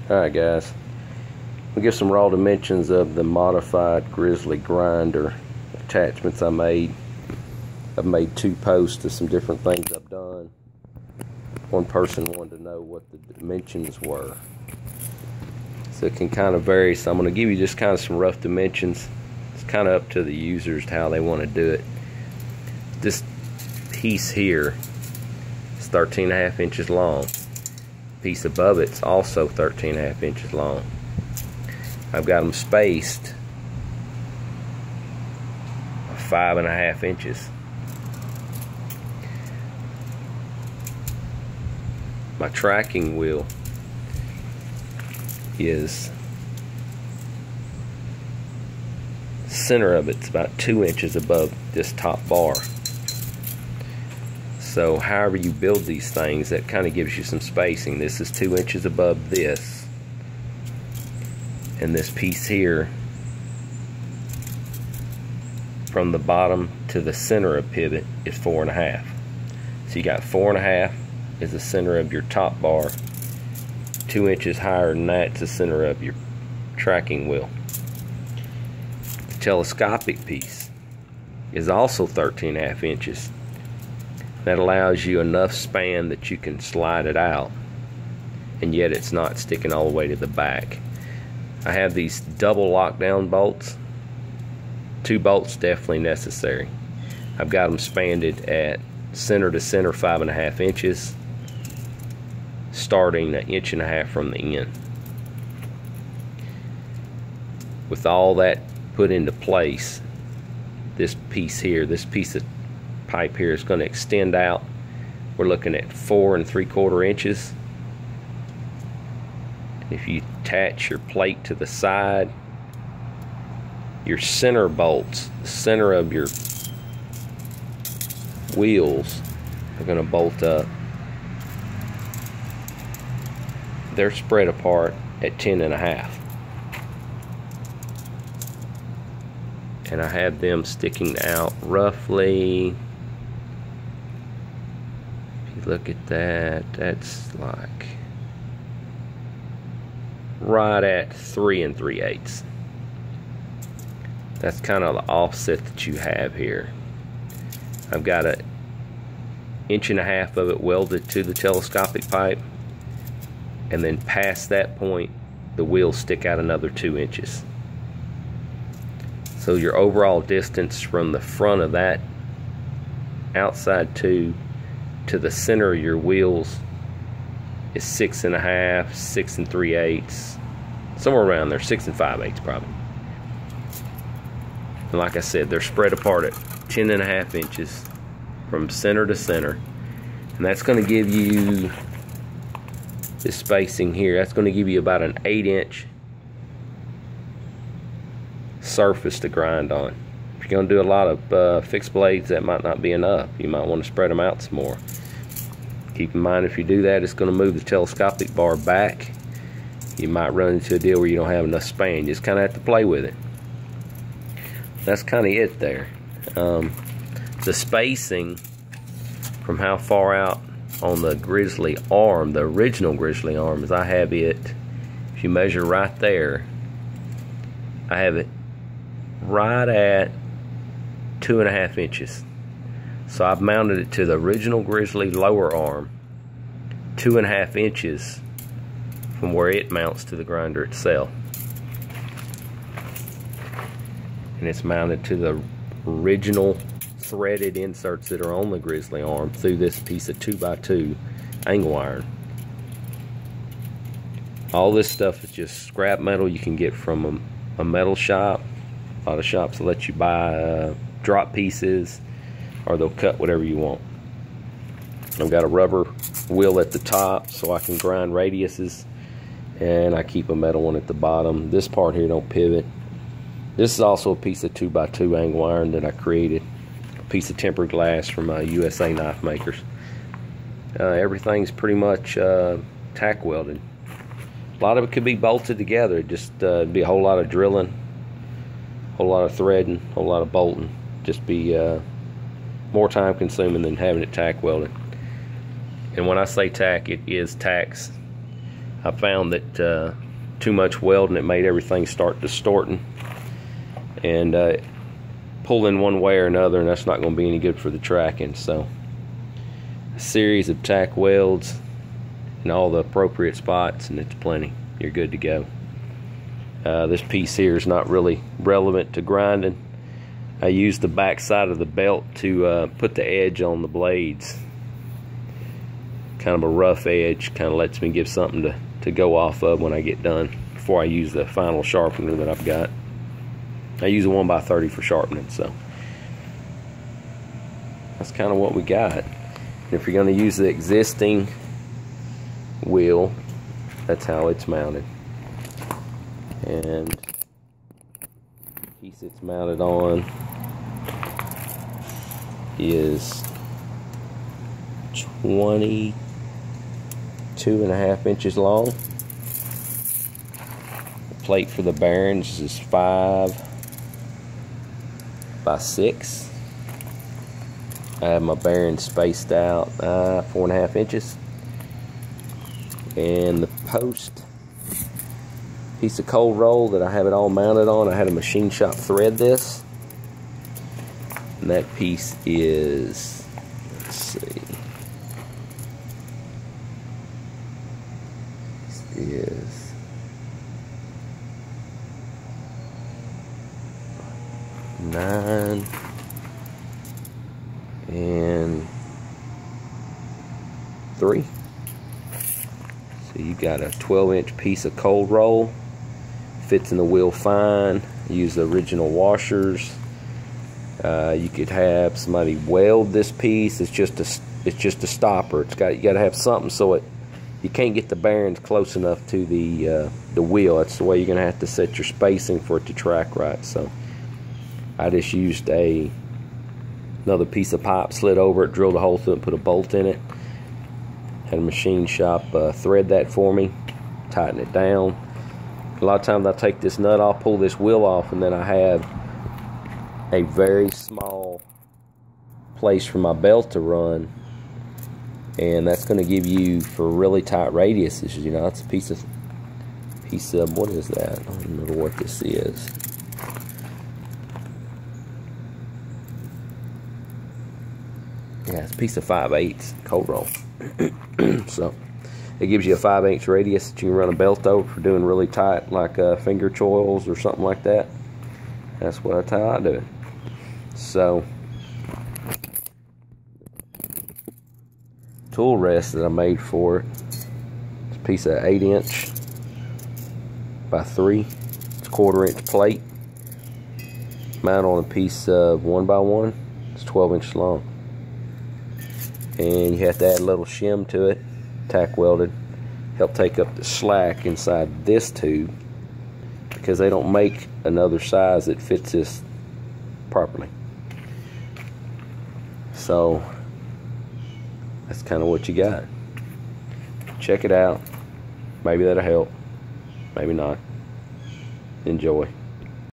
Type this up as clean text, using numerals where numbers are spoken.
Alright guys, we'll give some raw dimensions of the modified Grizzly Grinder attachments I made. I've made 2 posts of some different things I've done. One person wanted to know what the dimensions were. So it can kind of vary, so I'm going to give you just kind of some rough dimensions. It's kind of up to the users how they want to do it. This piece here is 13.5 inches long. Piece above it's also 13.5 inches long. I've got them spaced 5.5 inches. My tracking wheel is center of it's about 2 inches above this top bar. So however you build these things, that kind of gives you some spacing. This is 2 inches above this, and this piece here from the bottom to the center of pivot is 4.5. So you got 4.5 is the center of your top bar. 2 inches higher than that's the center of your tracking wheel. The telescopic piece is also 13.5 inches. That allows you enough span that you can slide it out, and yet it's not sticking all the way to the back. I have these double lockdown bolts. 2 bolts definitely necessary. I've got them spanned at center to center 5.5 inches, starting 1.5 inches from the end. With all that put into place, this piece here, this piece of pipe here is going to extend out. We're looking at 4 3/4 inches. If you attach your plate to the side, your center bolts, the center of your wheels are going to bolt up. They're spread apart at 10.5. And I have them sticking out roughly, if you look at that, that's like right at 3 3/8. That's kind of the offset that you have here. I've got 1.5 inches of it welded to the telescopic pipe, and then past that point the wheels stick out another 2 inches. So your overall distance from the front of that outside tube to the center of your wheels is 6.5, 6 3/8, somewhere around there, 6 5/8 probably. And like I said, they're spread apart at 10.5 inches from center to center, and that's going to give you this spacing here. That's going to give you about an 8-inch surface to grind on. If you're going to do a lot of fixed blades, that might not be enough. You might want to spread them out some more. Keep in mind, if you do that, it's going to move the telescopic bar back. You might run into a deal where you don't have enough span. You just kind of have to play with it. That's kind of it there. The spacing from how far out on the Grizzly arm, the original Grizzly arm, is I have it, if you measure right there, I have it right at 2.5 inches. So I've mounted it to the original Grizzly lower arm 2.5 inches from where it mounts to the grinder itself. And it's mounted to the original threaded inserts that are on the Grizzly arm through this piece of 2x2 angle iron. All this stuff is just scrap metal you can get from a metal shop. A lot of shops will let you buy drop pieces, or they'll cut whatever you want. I've got a rubber wheel at the top so I can grind radiuses, and I keep a metal one at the bottom. This part here don't pivot. This is also a piece of 2x2 angle iron that I created. A piece of tempered glass from USA knife makers. Everything's pretty much tack welded. A lot of it could be bolted together. Just be a whole lot of drilling, a whole lot of threading, a whole lot of bolting. Just be more time consuming than having it tack welded. And when I say tack, it is tacks. I found that too much welding, it made everything start distorting and pulling one way or another, and that's not going to be any good for the tracking. So a series of tack welds in all the appropriate spots, and it's plenty. You're good to go. This piece here is not really relevant to grinding. I use the back side of the belt to put the edge on the blades. Kind of a rough edge, kind of lets me give something to go off of when I get done before I use the final sharpener that I've got. I use a 1x30 for sharpening, so that's kind of what we got. And if you're going to use the existing wheel, that's how it's mounted. And the piece it's mounted on is 22.5 inches long. The plate for the bearings is 5x6. I have my bearings spaced out 4.5 inches. And the post piece of cold roll that I have it all mounted on, I had a machine shop thread this. And that piece is, let's see, this is 9 and 3. So you got a 12-inch piece of cold roll. Fits in the wheel fine. Use the original washers. You could have somebody weld this piece. It's just a stopper. You got to have something so you can't get the bearings close enough to the wheel. That's the way you're going to have to set your spacing for it to track right. So I just used another piece of pipe, slid over it, drilled a hole through it, and put a bolt in it. Had a machine shop thread that for me, tighten it down. A lot of times I take this nut off, pull this wheel off, and then I have a very small place for my belt to run, and that's going to give you, for really tight radiuses, you know, it's a piece of what is that? I don't remember what this is. Yeah, it's a piece of 5/8 cold roll. So it gives you a 5/8 radius that you can run a belt over for doing really tight, like finger choils or something like that. That's how I do it. So tool rest that I made for it, it's a piece of 8-inch by 3. It's a 1/4-inch plate. Mount on a piece of 1x1. It's 12 inches long. And you have to add a little shim to it, tack welded, help take up the slack inside this tube, because they don't make another size that fits this properly. So that's kind of what you got. Check it out. Maybe that'll help, maybe not. Enjoy.